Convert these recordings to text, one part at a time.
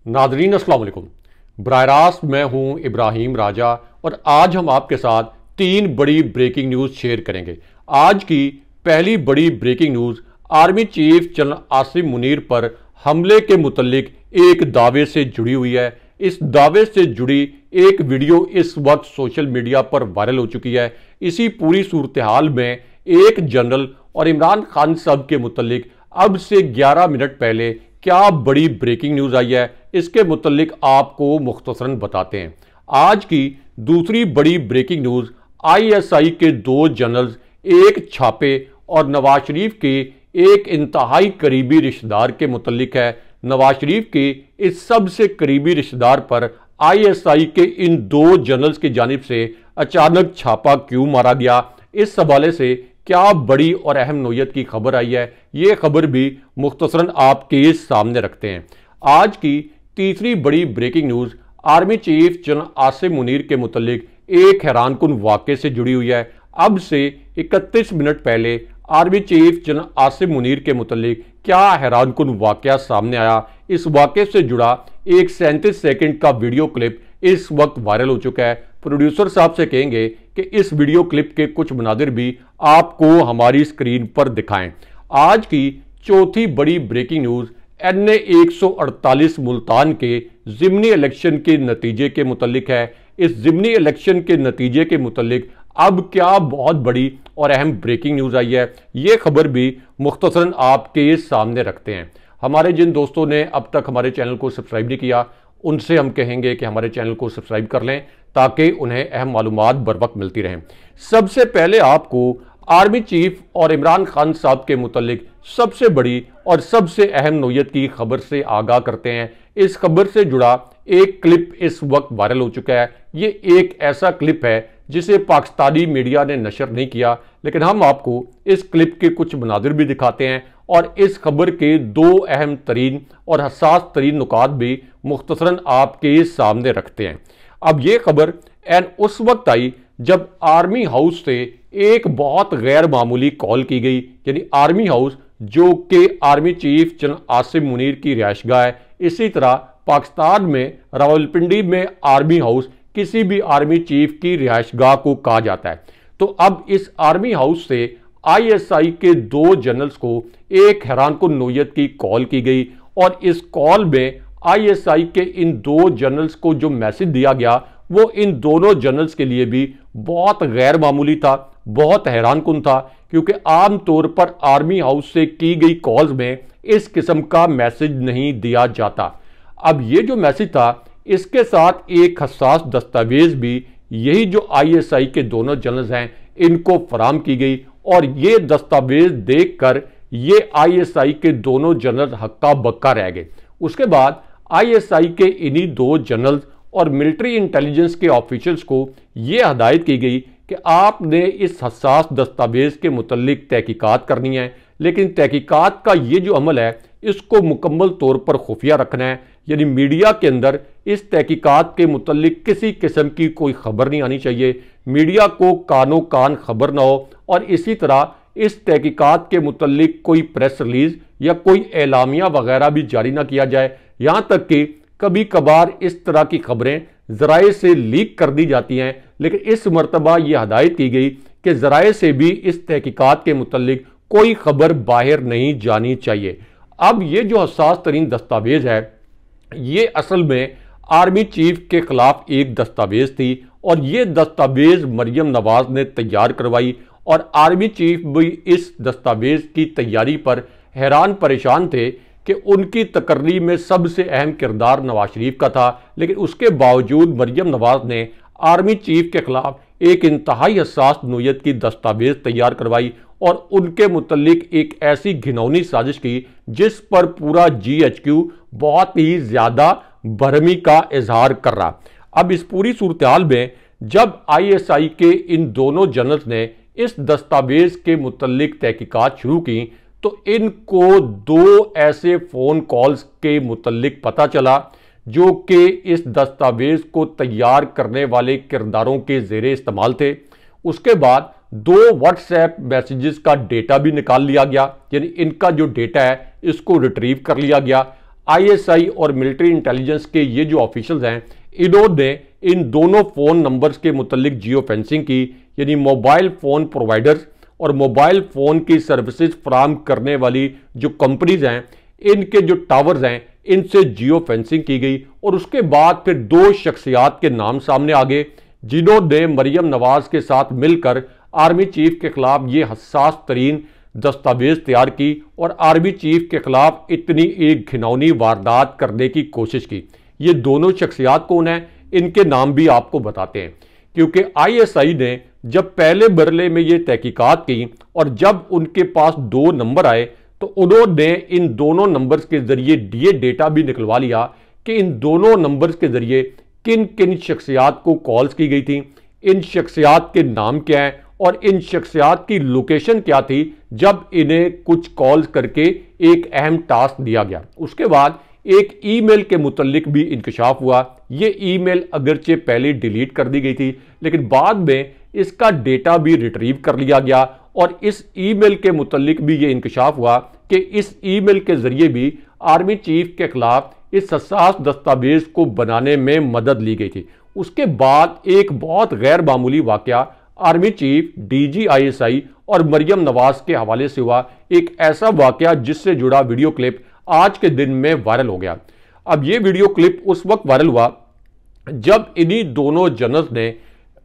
नाजरीन अस्सलाम वालेकुम। बराह रास्त मैं हूं इब्राहिम राजा और आज हम आपके साथ तीन बड़ी ब्रेकिंग न्यूज़ शेयर करेंगे। आज की पहली बड़ी breaking news army chief general Asim Munir पर हमले के मुतल्लिक एक दावे से जुड़ी हुई है। इस दावे से जुड़ी एक वीडियो इस वक्त सोशल मीडिया पर वायरल हो चुकी है। इसी पूरी सूरत हाल में एक जनरल और इमरान खान साहब के मुतल्लिक अब से 11 मिनट पहले क्या बड़ी ब्रेकिंग न्यूज़ आई है, इसके मुतल्लिक आपको मुख्तसरन बताते हैं। आज की दूसरी बड़ी ब्रेकिंग न्यूज़ ISI के दो जनरल्स, एक छापे और नवाज शरीफ के एक इंतहाई करीबी रिश्तेदार के मुतल्लिक है। नवाज शरीफ के इस सबसे करीबी रिश्तेदार पर ISI के इन दो जनरल्स की जानिब से अचानक छापा क्यों मारा गया, इस हवाले से क्या बड़ी और अहम नोयत की खबर आई है, ये खबर भी मुख्तसरन आपके सामने रखते हैं। आज की तीसरी बड़ी breaking news army chief general Asim Munir के मुतल्लिक एक हैरानकुन वाक़े से जुड़ी हुई है। अब से 31 मिनट पहले army chief general Asim Munir के मुतल्लिक क्या हैरानकुन वाक़या सामने आया, इस वाक़े से जुड़ा एक 37 सेकंड का वीडियो क्लिप इस वक्त वायरल हो चुका है। प्रोड्यूसर साहब से कहेंगे कि इस वीडियो क्लिप के कुछ मनादिर भी आपको हमारी स्क्रीन पर दिखाएं। आज की चौथी बड़ी ब्रेकिंग न्यूज़ NA 148 मुल्तान के ज़िमनी इलेक्शन के नतीजे के मुतल्लिक है। इस ज़िमनी इलेक्शन के नतीजे के मुतल्लिक अब क्या बहुत बड़ी और अहम ब्रेकिंग न्यूज़ आई है, ये खबर भी मुख्तसरन आपके सामने रखते हैं। हमारे जिन दोस्तों ने अब तक हमारे चैनल को सब्सक्राइब नहीं किया, उनसे हम कहेंगे कि हमारे चैनल को सब्सक्राइब कर लें ताकि उन्हें अहम मालूमात बर वक्त मिलती रहें। सबसे पहले आपको आर्मी चीफ और इमरान खान साहब के मुतल्लिक सबसे बड़ी और सबसे अहम नोयत की खबर से आगाह करते हैं। इस खबर से जुड़ा एक क्लिप इस वक्त वायरल हो चुका है। ये एक ऐसा क्लिप है जिसे पाकिस्तानी मीडिया ने नशर नहीं किया, लेकिन हम आपको इस क्लिप के कुछ मनादिर भी दिखाते हैं और इस खबर के दो अहम तरीन और हसास तरीन नुकात भी मुख्तसरन आपके सामने रखते हैं। अब ये खबर उस वक्त आई जब आर्मी हाउस से एक बहुत गैर मामूली कॉल की गई, यानी आर्मी हाउस जो कि army chief general Asim Munir की रिहायशगाह है। इसी तरह पाकिस्तान में रावलपिंडी में आर्मी हाउस किसी भी आर्मी चीफ की रिहायशगाह को कहा जाता है। तो अब इस आर्मी हाउस से ISI के दो जनरल्स को एक हैरानकुन नोयत की कॉल की गई और इस कॉल में ISI के इन दो जनरल्स को जो मैसेज दिया गया वो इन दोनों जनरल्स के लिए भी बहुत गैर मामूली था, बहुत हैरानकुन था, क्योंकि आम तौर पर आर्मी हाउस से की गई कॉल्स में इस किस्म का मैसेज नहीं दिया जाता। अब ये जो मैसेज था इसके साथ एक हसास दस्तावेज भी यही जो ISI के दोनों जनरल्स हैं इनको फराम की गई और ये दस्तावेज देखकर ये ISI के दोनों जनरल हक्का बक्का रह गए। उसके बाद ISI के इन्हीं दो जनरल्स और मिलिट्री इंटेलिजेंस के ऑफिशियल्स को यह हदायत की गई कि आपने इस हसास दस्तावेज के मुतल्लिक तहकीकात करनी है, लेकिन तहकीकात का ये जो अमल है इसको मुकम्मल तौर पर खुफिया रखना है, यानी मीडिया के अंदर इस तहकीकात के मुतल्लिक किसी किस्म की कोई खबर नहीं आनी चाहिए, मीडिया को कानो कान खबर ना हो और इसी तरह इस तहकीकात के मुतल्लिक कोई प्रेस रिलीज या कोई एलामिया वगैरह भी जारी ना किया जाए। यहाँ तक कि कभी कभार इस तरह की खबरें ज़राए से लीक कर दी जाती हैं, लेकिन इस मरतबा यह हदायत की गई कि ज़राए से भी इस तहकीकात के मुतल्लिक कोई खबर बाहर नहीं जानी चाहिए। अब ये जो हसास तरीन दस्तावेज है ये असल में आर्मी चीफ के खिलाफ एक दस्तावेज थी और ये दस्तावेज मरियम नवाज ने तैयार करवाई और आर्मी चीफ भी इस दस्तावेज की तैयारी पर हैरान परेशान थे कि उनकी तकर्री में सबसे अहम किरदार नवाज शरीफ का था, लेकिन उसके बावजूद मरियम नवाज ने आर्मी चीफ के खिलाफ एक इंतहाई हसास नोयत की दस्तावेज तैयार करवाई और उनके मुतल्लिक एक ऐसी घिनौनी साजिश की जिस पर पूरा GHQ बहुत ही ज़्यादा बरहमी का इजहार कर रहा। अब इस पूरी सूरत हाल में जब ISI के इन दोनों जनरल्स ने इस दस्तावेज के मुतल्लिक तहकीकात शुरू की तो इनको दो ऐसे फ़ोन कॉल्स के मुतल्लिक पता चला जो कि इस दस्तावेज को तैयार करने वाले किरदारों के ज़ेरे इस्तेमाल थे। उसके बाद दो WhatsApp मैसेजेस का डेटा भी निकाल लिया गया, यानी इनका जो डेटा है इसको रिट्रीव कर लिया गया। आईएसआई और मिलिट्री इंटेलिजेंस के ये जो ऑफिशियल्स हैं, इन्होंने इन दोनों फोन नंबर्स के मुतल्लिक जियो फेंसिंग की, यानी मोबाइल फोन प्रोवाइडर्स और मोबाइल फोन की सर्विसेज फराहम करने वाली जो कंपनीज हैं, इनके जो टावर्स हैं, इनसे जियो फेंसिंग की गई। और उसके बाद फिर दो शख्सियात के नाम सामने आ गए जिन्होंने मरियम नवाज के साथ मिलकर आर्मी चीफ के खिलाफ ये हसास तरीन दस्तावेज तैयार की और आर्मी चीफ के खिलाफ इतनी एक घिनौनी वारदात करने की कोशिश की। ये दोनों शख्सियात कौन हैं, इनके नाम भी आपको बताते हैं, क्योंकि आईएसआई ने जब पहले मरले में ये तहकीकात की और जब उनके पास दो नंबर आए तो उन्होंने इन दोनों नंबर्स के जरिए ये डेटा भी निकलवा लिया कि इन दोनों नंबर्स के जरिए किन किन शख्सियात को कॉल्स की गई थी, इन शख्सियात के नाम क्या है और इन शख्सियात की लोकेशन क्या थी जब इन्हें कुछ कॉल्स करके एक अहम टास्क दिया गया। उसके बाद एक ईमेल के मुतल्लिक भी इंकशाफ हुआ। ये ईमेल अगरचे पहले डिलीट कर दी गई थी, लेकिन बाद में इसका डेटा भी रिट्रीव कर लिया गया और इस ईमेल के मुतल्लिक भी ये इंकशाफ हुआ कि इस ईमेल के जरिए भी आर्मी चीफ के खिलाफ इस हसास दस्तावेज को बनाने में मदद ली गई थी। उसके बाद एक बहुत गैर मामूली वाकया आर्मी चीफ, डीजी आईएसआई और मरियम नवाज के हवाले से हुआ, एक ऐसा वाकया जिससे जुड़ा वीडियो क्लिप आज के दिन में वायरल हो गया। अब यह वीडियो क्लिप उस वक्त वायरल हुआ जब इन्हीं दोनों जनरल्स ने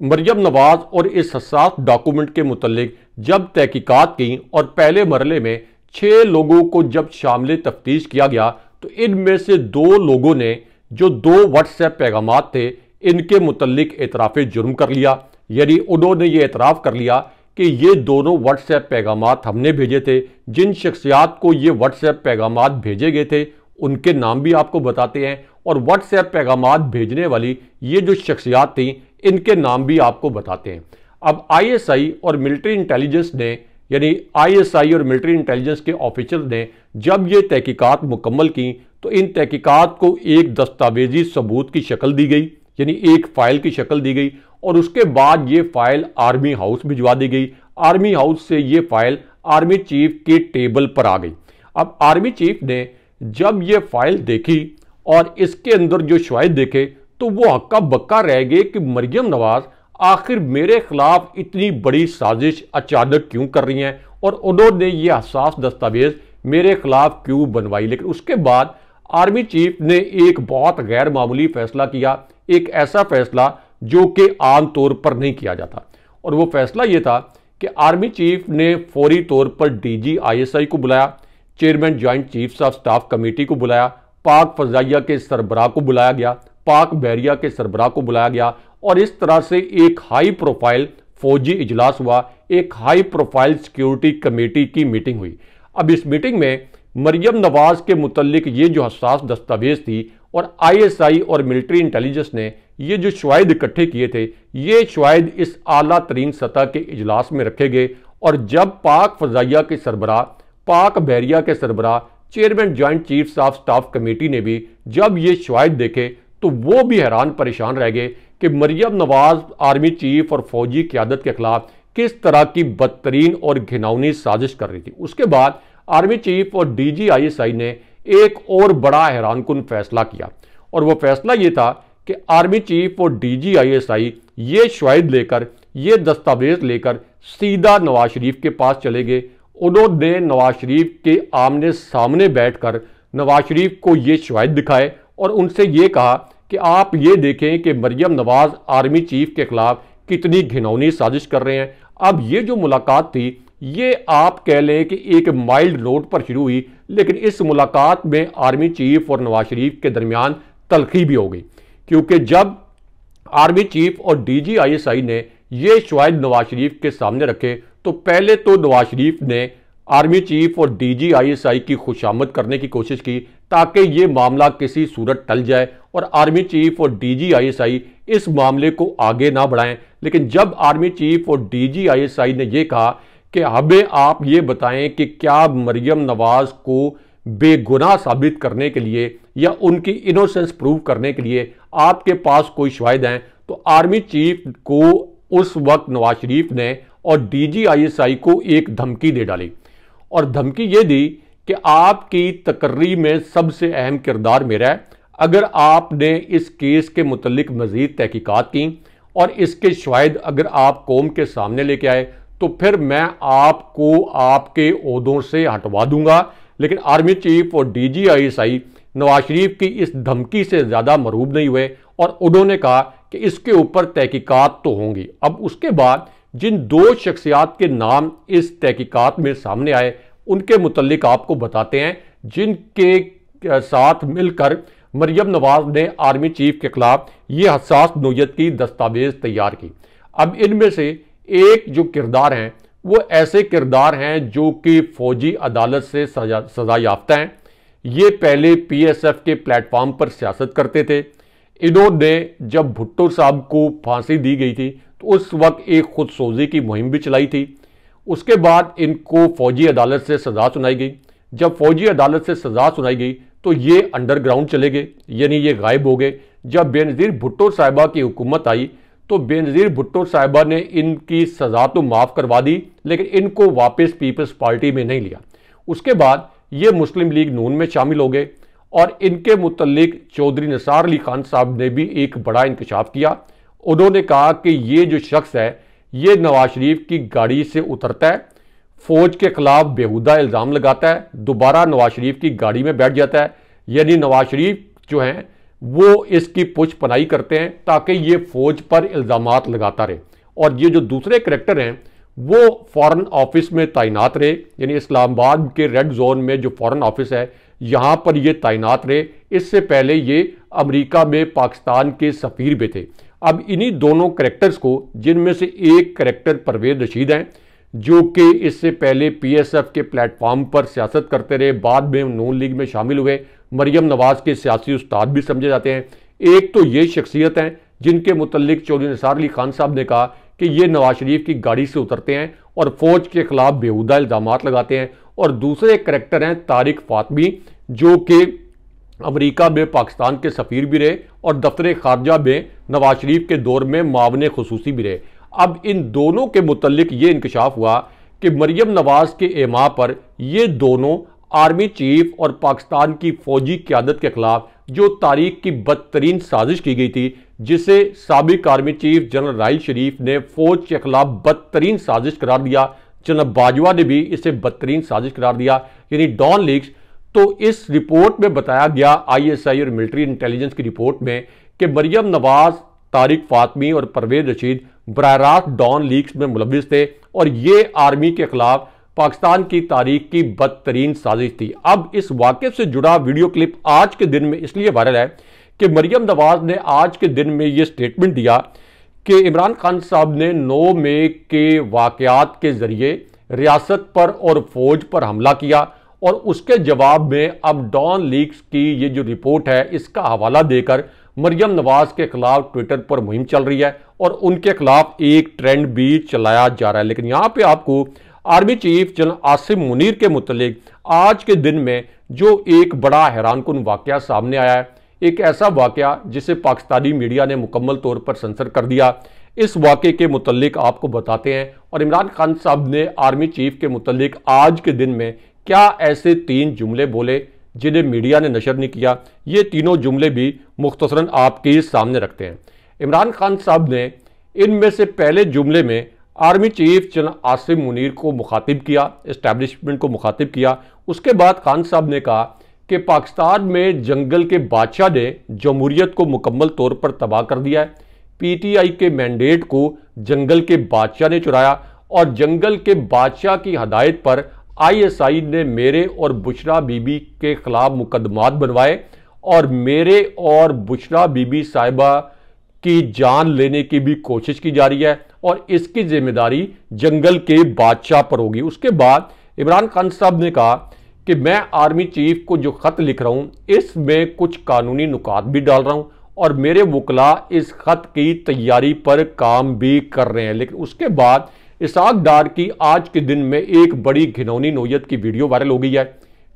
मरियम नवाज और इस हसास डॉक्यूमेंट के मुतल्लिक जब तहकीकात की और पहले मरले में 6 लोगों को जब शामिल तफ्तीश किया गया तो इनमें से 2 लोगों ने जो 2 व्हाट्सएप पैगामात थे इनके मुतल्लिक एतराफ़ जुर्म कर लिया। यानी उन्होंने ये एतराफ़ कर लिया कि ये दोनों व्हाट्सएप पैगामात हमने भेजे थे। जिन शख्सियात को ये व्हाट्सएप पैगामात भेजे गए थे उनके नाम भी आपको बताते हैं और व्हाट्सएप पैगामात भेजने वाली ये जो शख्सियात थी इनके नाम भी आपको बताते हैं। अब आईएसआई और मिलिट्री इंटेलिजेंस ने, यानी आईएसआई और मिलिट्री इंटेलिजेंस के ऑफिसर्स ने जब ये तहकीकात मुकम्मल की तो इन तहकीकात को एक दस्तावेजी सबूत की शक्ल दी गई, यानी एक फाइल की शक्ल दी गई और उसके बाद ये फाइल आर्मी हाउस भिजवा दी गई। आर्मी हाउस से ये फाइल आर्मी चीफ के टेबल पर आ गई। अब आर्मी चीफ ने जब ये फाइल देखी और इसके अंदर जो शवाहिद देखे तो वो हक्का बक्का रह गए कि मरियम नवाज आखिर मेरे खिलाफ इतनी बड़ी साजिश अचानक क्यों कर रही हैं और उन्होंने ये हसास दस्तावेज मेरे खिलाफ क्यों बनवाई। लेकिन उसके बाद आर्मी चीफ ने एक बहुत गैर मामूली फैसला किया, एक ऐसा फैसला जो कि आम तौर पर नहीं किया जाता, और वो फैसला ये था कि आर्मी चीफ ने फौरी तौर पर डीजी आईएसआई को बुलाया, chairman joint chiefs of staff committee को बुलाया, पाक फजाइया के सरबराह को बुलाया गया, पाक बहरिया के सरबराह को बुलाया गया और इस तरह से एक हाई प्रोफाइल फौजी इजलास हुआ, एक हाई प्रोफाइल सिक्योरिटी कमेटी की मीटिंग हुई। अब इस मीटिंग में मरियम नवाज के मुतल्लिक ये जो हसास दस्तावेज थी और आईएसआई और मिलिट्री इंटेलिजेंस ने ये जो शवाहिद इकट्ठे किए थे, ये शवाहिद इस आला तरीन सतह के इजलास में रखे गए और जब पाक फजाइया के सरबराह, पाक बहरिया के सरबराह, chairman joint chiefs of staff committee ने भी जब ये शवाहिद देखे तो वो भी हैरान परेशान रह गए कि मरियम नवाज आर्मी चीफ और फौजी क़यादत के खिलाफ किस तरह की बदतरीन और घिनौनी साजिश कर रही थी। उसके बाद आर्मी चीफ और डीजी आईएसआई ने एक और बड़ा हैरानकुन फैसला किया और वो फैसला ये था कि आर्मी चीफ और डीजी आईएसआई ये शवाहिद लेकर, ये दस्तावेज लेकर सीधा नवाज शरीफ के पास चले गए। उन्होंने नवाज शरीफ के आमने सामने बैठकर नवाज शरीफ को ये शवाहिद दिखाए और उनसे ये कहा कि आप ये देखें कि मरियम नवाज आर्मी चीफ के खिलाफ कितनी घिनौनी साजिश कर रहे हैं। अब ये जो मुलाकात थी ये आप कह लें कि एक माइल्ड नोट पर शुरू हुई, लेकिन इस मुलाकात में आर्मी चीफ और नवाज शरीफ के दरमियान तलखी भी हो गई, क्योंकि जब आर्मी चीफ और डीजी आईएसआई ने ये शवाहिद नवाज शरीफ के सामने रखे तो पहले तो नवाज शरीफ ने आर्मी चीफ और डीजी आईएसआई की खुशामद करने की कोशिश की ताकि ये मामला किसी सूरत टल जाए और आर्मी चीफ और डीजी आईएसआई इस मामले को आगे ना बढ़ाएं। लेकिन जब आर्मी चीफ और डीजी आईएसआई ने यह कहा कि हमें आप ये बताएं कि क्या मरियम नवाज को बेगुनाह साबित करने के लिए या उनकी इनोसेंस प्रूव करने के लिए आपके पास कोई शवाहिद हैं, तो आर्मी चीफ को उस वक्त नवाज शरीफ ने और डीजी आईएसआई को एक धमकी दे डाली और धमकी ये दी कि आपकी तकर्री में सबसे अहम किरदार मेरा है। अगर आपने इस केस के मुतल्लिक मजीद तहकीकात की और इसके शवाहिद अगर आप कौम के सामने लेके आए तो फिर मैं आपको आपके ओहदों से हटवा दूंगा। लेकिन आर्मी चीफ और DGISI नवाज शरीफ की इस धमकी से ज़्यादा मरूब नहीं हुए और उन्होंने कहा कि इसके ऊपर तहकीकात तो होंगी। अब उसके बाद जिन दो शख्सियात के नाम इस तहकीकात में सामने आए उनके मुतल्लिक आपको बताते हैं, जिनके साथ मिलकर मरियम नवाज ने आर्मी चीफ के खिलाफ ये हसास नोयत की दस्तावेज तैयार की। अब इनमें से एक जो किरदार हैं वो ऐसे किरदार हैं जो कि फौजी अदालत से सजा याफ्ता हैं। ये पहले PSF के प्लेटफॉर्म पर सियासत करते थे। इन्होंने जब भुट्टो साहब को फांसी दी गई थी तो उस वक्त एक खुदसोजी की मुहिम भी चलाई थी। उसके बाद इनको फौजी अदालत से सजा सुनाई गई। जब फौजी अदालत से सजा सुनाई गई तो ये अंडरग्राउंड चले गए, यानी ये गायब हो गए। जब बेनज़ीर भुट्टो साहिबा की हुकूमत आई तो बेनज़ीर भुट्टो साहिबा ने इनकी सजा तो माफ़ करवा दी, लेकिन इनको वापस पीपल्स पार्टी में नहीं लिया। उसके बाद ये मुस्लिम लीग नून में शामिल हो गए और इनके मुतल्लिक चौधरी निसार अली खान साहब ने भी एक बड़ा इंकशाफ किया। उन्होंने कहा कि ये जो शख्स है ये नवाज शरीफ की गाड़ी से उतरता है, फौज के खिलाफ बेहुदा इल्ज़ाम लगाता है, दोबारा नवाज शरीफ की गाड़ी में बैठ जाता है। यानी नवाज शरीफ जो हैं वो इसकी पुछ पनाही करते हैं ताकि ये फौज पर इल्ज़ामात लगाता रहे। और ये जो दूसरे करैक्टर हैं वो फॉरेन ऑफिस में तैनात रहे, यानी इस्लामाबाद के रेड जोन में जो फॉरेन ऑफिस है यहाँ पर ये तैनात रहे। इससे पहले ये अमेरिका में पाकिस्तान के सफ़ीर भी थे। अब इन्हीं दोनों करैक्टर्स को, जिनमें से एक करैक्टर परवेज रशीद हैं जो कि इससे पहले PSF के प्लेटफॉर्म पर सियासत करते रहे, बाद में नून लीग में शामिल हुए, मरियम नवाज के सियासी उस्ताद भी समझे जाते हैं। एक तो ये शख्सियत हैं जिनके मुतल्लिक चौधरी निसार अली खान साहब ने कहा कि ये नवाज शरीफ की गाड़ी से उतरते हैं और फौज के खिलाफ बेहुदा इल्ज़ामात लगाते हैं। और दूसरे करैक्टर हैं तारिक फातमी जो कि अमेरिका में पाकिस्तान के सफ़ीर भी रहे और दफ्तर खारजा में नवाज शरीफ के दौर में मावन खुसूसी भी रहे। अब इन दोनों के मुतल्लिक ये इंकशाफ हुआ कि मरियम नवाज के एमा पर ये दोनों आर्मी चीफ और पाकिस्तान की फौजी क़यादत के खिलाफ जो तारीख की बदतरीन साजिश की गई थी, जिसे साबिक आर्मी चीफ जनरल राहिल शरीफ ने फौज के खिलाफ बदतरीन साजिश करार दिया, जनाब बाजवा ने भी इसे बदतरीन साजिश करार दिया, यानी डॉन लीक्स। तो इस रिपोर्ट में बताया गया ISI और मिलिट्री इंटेलिजेंस की रिपोर्ट में कि मरियम नवाज, तारिक फातमी और परवेज रशीद बराह रास्त डॉन लीक्स में मुलविस थे और ये आर्मी के खिलाफ पाकिस्तान की तारीख की बदतरीन साजिश थी। अब इस वाक़े से जुड़ा वीडियो क्लिप आज के दिन में इसलिए वायरल है कि मरियम नवाज ने आज के दिन में ये स्टेटमेंट दिया कि इमरान खान साहब ने 9 मई के वाक़यात के ज़रिए रियासत पर और फौज पर हमला किया और उसके जवाब में अब डॉन लीक्स की ये जो रिपोर्ट है इसका हवाला देकर मरियम नवाज के खिलाफ ट्विटर पर मुहिम चल रही है और उनके खिलाफ एक ट्रेंड भी चलाया जा रहा है। लेकिन यहाँ पे आपको army chief general Asim Munir के मुतल्लिक आज के दिन में जो एक बड़ा हैरानकुन वाक़या सामने आया है, एक ऐसा वाक़या जिसे पाकिस्तानी मीडिया ने मुकम्मल तौर पर सेंसर कर दिया, इस वाक़े के मुतल्लिक आपको बताते हैं। और इमरान खान साहब ने आर्मी चीफ के मुतल्लिक आज के दिन में क्या ऐसे 3 जुमले बोले जिन्हें मीडिया ने नशर नहीं किया, ये तीनों जुमले भी मुख्तसरन आपके सामने रखते हैं। इमरान खान साहब ने इनमें से पहले जुमले में army chief general Asim Munir को मुखातिब किया, इस्टेब्लिशमेंट को मुखातिब किया। उसके बाद खान साहब ने कहा कि पाकिस्तान में जंगल के बादशाह ने जमहूरियत को मुकम्मल तौर पर तबाह कर दिया है। PTI के मैंडेट को जंगल के बादशाह ने चुराया और जंगल के बादशाह की हदायत पर ISI ने मेरे और बुशरा बीबी के खिलाफ मुकदमात बनवाए और मेरे और बुशरा बीबी साहिबा की जान लेने की भी कोशिश की जा रही है और इसकी जिम्मेदारी जंगल के बादशाह पर होगी। उसके बाद इमरान खान साहब ने कहा कि मैं आर्मी चीफ को जो खत लिख रहा हूं इसमें कुछ कानूनी नुकात भी डाल रहा हूं और मेरे वकला इस खत की तैयारी पर काम भी कर रहे हैं। लेकिन उसके बाद इसहाक डार की आज के दिन में एक बड़ी घिनौनी नोयत की वीडियो वायरल हो गई है।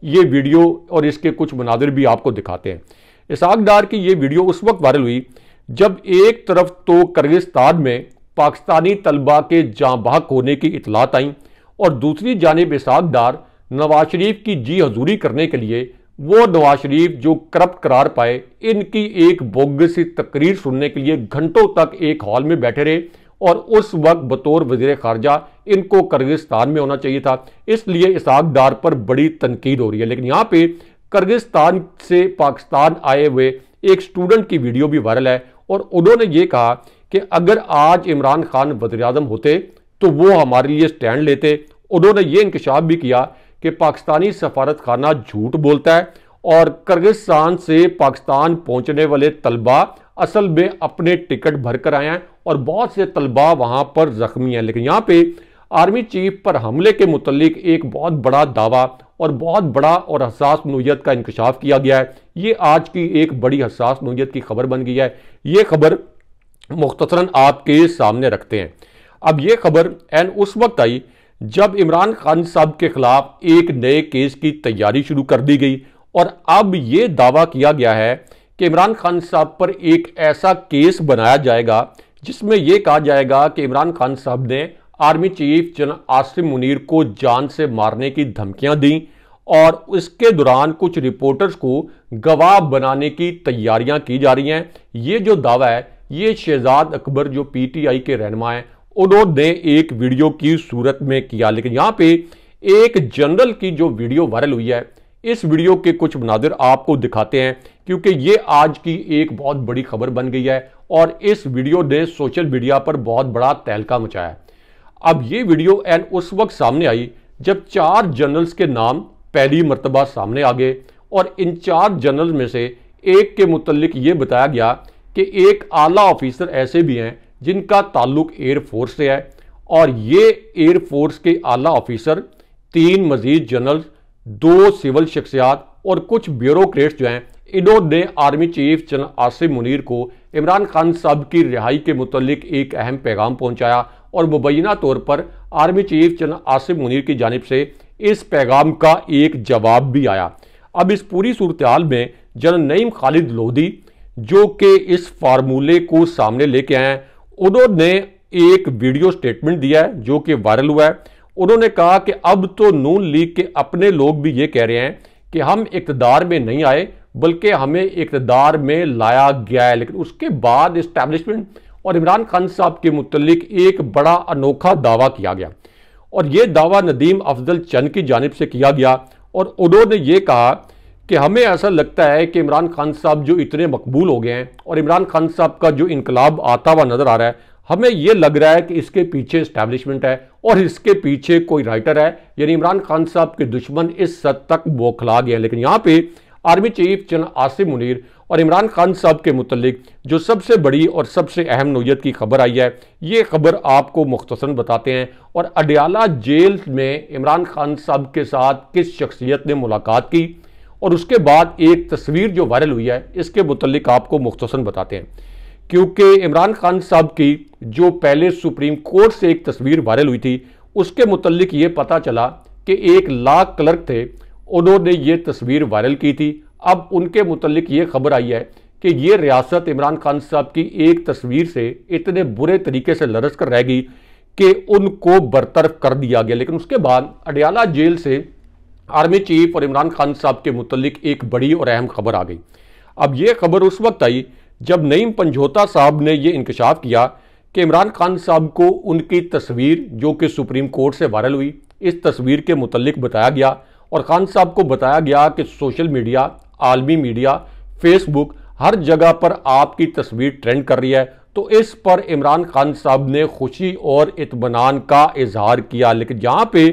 ये वीडियो और इसके कुछ मनाजिर भी आपको दिखाते हैं। इसहाक डार की ये वीडियो उस वक्त वायरल हुई जब एक तरफ तो किर्गिस्तान में पाकिस्तानी तलबा के जाँ बहक होने की इतलात आई और दूसरी जानिब इसहाक डार नवाज शरीफ की जी हजूरी करने के लिए वो नवाज शरीफ जो करप्ट करार पाए, इनकी एक बोगस सी तकरीर सुनने के लिए घंटों तक एक हॉल में बैठे रहे और उस वक्त बतौर वजीर खारजा इनको किर्गिस्तान में होना चाहिए था। इसलिए इसहाक डार पर बड़ी तनकीद हो रही है। लेकिन यहाँ पे किर्गिस्तान से पाकिस्तान आए हुए एक स्टूडेंट की वीडियो भी वायरल है और उन्होंने ये कहा कि अगर आज इमरान खान वज़ीर-ए-आज़म होते तो वो हमारे लिए स्टैंड लेते। उन्होंने ये इंकशाफ भी किया कि पाकिस्तानी सफारत खाना झूठ बोलता है और किर्गिस्तान से पाकिस्तान पहुंचने वाले तलबा असल में अपने टिकट भर कर आए हैं और बहुत से तलबा वहां पर जख्मी हैं। लेकिन यहाँ पे आर्मी चीफ पर हमले के मुतल्लिक एक बहुत बड़ा दावा और बहुत बड़ा और हसास नोयत का इंकशाफ किया गया है। ये आज की एक बड़ी हसास नोयत की खबर बन गई है। ये खबर मुख्तसरन आपके सामने रखते हैं। अब ये खबर एन उस वक्त आई जब इमरान खान साहब के खिलाफ एक नए केस की तैयारी शुरू कर दी गई और अब ये दावा किया गया है कि इमरान खान साहब पर एक ऐसा केस बनाया जाएगा जिसमें यह कहा जाएगा कि इमरान खान साहब ने army chief general Asim Munir को जान से मारने की धमकियां दी और इसके दौरान कुछ रिपोर्टर्स को गवाह बनाने की तैयारियां की जा रही हैं। ये जो दावा है ये शहजाद अकबर जो पीटीआई के रहनुमा हैं उन्होंने एक वीडियो की सूरत में किया। लेकिन यहाँ पे एक जनरल की जो वीडियो वायरल हुई है, इस वीडियो के कुछ मनाजिर आपको दिखाते हैं क्योंकि ये आज की एक बहुत बड़ी खबर बन गई है और इस वीडियो ने सोशल मीडिया पर बहुत बड़ा तहलका मचाया। अब ये वीडियो एन उस वक्त सामने आई जब 4 जनरल्स के नाम पहली मर्तबा सामने आ गए और इन 4 जनरल में से एक के मुतल्लिक ये बताया गया कि एक आला ऑफिसर ऐसे भी हैं जिनका ताल्लुक एयरफोर्स से है और ये एयरफोर्स के आला ऑफिसर 3 मजीद जनरल 2 सिविल शख्सियात और कुछ ब्यूरोक्रेट्स जो हैं इन्होंने army chief general Asim Munir को इमरान खान साहब की रिहाई के मुतल्लिक एक अहम पैगाम पहुंचाया और मुबैना तौर पर army chief general Asim Munir की जानिब से इस पैगाम का एक जवाब भी आया। अब इस पूरी सूरत हाल में जनरल नईम खालिद लोधी जो कि इस फार्मूले को सामने लेके आए हैं, उन्होंने एक वीडियो स्टेटमेंट दिया है जो कि वायरल हुआ है। उन्होंने कहा कि अब तो नून लीग के अपने लोग भी ये कह रहे हैं कि हम इक़्तिदार में नहीं आए बल्कि हमें इक़्तिदार में लाया गया है। लेकिन उसके बाद इस्टेब्लिशमेंट और इमरान खान साहब के मुतल्लिक एक बड़ा अनोखा दावा किया गया और ये दावा नदीम अफजल चंद की जानिब से किया गया और उन्होंने ये कहा कि हमें ऐसा लगता है कि इमरान खान साहब जो इतने मकबूल हो गए हैं और इमरान खान साहब का जो इनकलाब आता हुआ नजर आ रहा है, हमें यह लग रहा है कि इसके पीछे इस्टेब्लिशमेंट है और इसके पीछे कोई राइटर है, यानी इमरान खान साहब के दुश्मन इस हद तक बौखला गए हैं। लेकिन यहाँ पे army chief general Asim Munir और इमरान खान साहब के मुतल्लिक जो सबसे बड़ी और सबसे अहम नोयत की खबर आई है, ये खबर आपको मुख्तसरन बताते हैं और अडयाला जेल में इमरान खान साहब के साथ किस शख्सियत ने मुलाकात की और उसके बाद एक तस्वीर जो वायरल हुई है इसके मुतल्लिक आपको मुख्तसरन बताते हैं। क्योंकि इमरान खान साहब की जो पहले सुप्रीम कोर्ट से एक तस्वीर वायरल हुई थी उसके मुतल्लिक ये पता चला कि एक लॉ क्लर्क थे, उन्होंने ये तस्वीर वायरल की थी। अब उनके मुतल्लिक ये खबर आई है कि ये रियासत इमरान खान साहब की एक तस्वीर से इतने बुरे तरीके से लरस कर रह गई कि उनको बरतरफ कर दिया गया। लेकिन उसके बाद अडयाला जेल से आर्मी चीफ और इमरान खान साहब के मुतल्लिक एक बड़ी और अहम खबर आ गई। अब यह खबर उस वक्त आई जब नईम पंजोता साहब ने यह इंकशाफ किया कि इमरान खान साहब को उनकी तस्वीर जो कि सुप्रीम कोर्ट से वायरल हुई, इस तस्वीर के मुतल्लिक बताया गया और खान साहब को बताया गया कि सोशल मीडिया, आलमी मीडिया, फेसबुक, हर जगह पर आपकी तस्वीर ट्रेंड कर रही है। तो इस पर इमरान खान साहब ने खुशी और इत्मीनान का इजहार किया। लेकिन जहाँ पे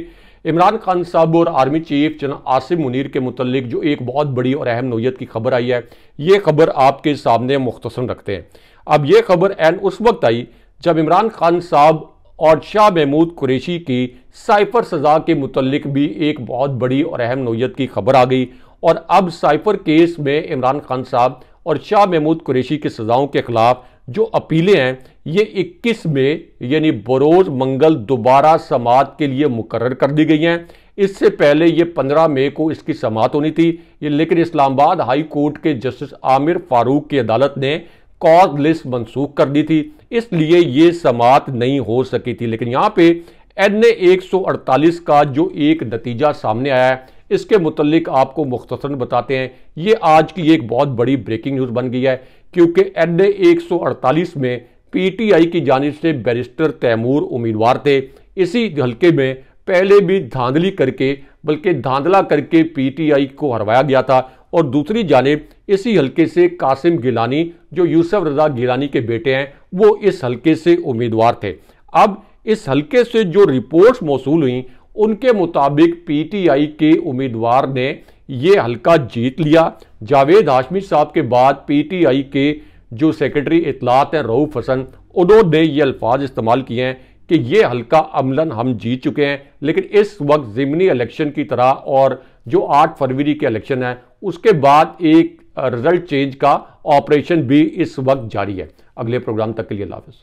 इमरान खान साहब और army chief general Asim Munir के मुतल्लिक जो एक बहुत बड़ी और अहम नोयत की खबर आई है, ये खबर आपके सामने मुख्तसर रखते हैं। अब ये खबर एन उस वक्त आई जब इमरान खान साहब और शाह महमूद कुरैशी की साइफर सजा के मुतल्लिक भी एक बहुत बड़ी और अहम नोयत की खबर आ गई और अब साइफर केस में इमरान खान साहब और शाह महमूद कुरैशी की सजाओं के खिलाफ जो अपीलें हैं ये 21 में यानी बरोज मंगल दोबारा समाअत के लिए मुकर्रर कर दी गई हैं। इससे पहले ये 15 मई को इसकी समाअत होनी थी, लेकिन इस्लामाबाद हाई कोर्ट के जस्टिस आमिर फारूक की अदालत ने कॉज लिस्ट मनसूख कर दी थी, इसलिए ये समाअत नहीं हो सकी थी। लेकिन यहाँ पे NA 148 का जो एक नतीजा सामने आया है, इसके मुतल्लिक आपको मुख्तसरन बताते हैं। ये आज की एक बहुत बड़ी ब्रेकिंग न्यूज़ बन गई है, क्योंकि NA 148 में PTI की जानिब से बैरिस्टर तैमूर उम्मीदवार थे। इसी हल्के में पहले भी धांधली करके, बल्कि धांधला करके PTI को हरवाया गया था, और दूसरी जानिब इसी हल्के से कासिम गिलानी, जो यूसुफ रजा गिलानी के बेटे हैं, वो इस हल्के से उम्मीदवार थे। अब इस हल्के से जो रिपोर्ट्स मौसूल हुई, उनके मुताबिक PTI के उम्मीदवार ने ये हल्का जीत लिया। जावेद हाशमी साहब के बाद PTI के जो सेक्रेटरी इतलात हैं रऊफ हसन, उन्होंने ये अल्फाज इस्तेमाल किए हैं कि ये हल्का अमलन हम जीत चुके हैं। लेकिन इस वक्त ज़िमनी इलेक्शन की तरह, और जो 8 फरवरी के इलेक्शन है, उसके बाद एक रिजल्ट चेंज का ऑपरेशन भी इस वक्त जारी है। अगले प्रोग्राम तक के लिए अल्लाह हाफ़िज़।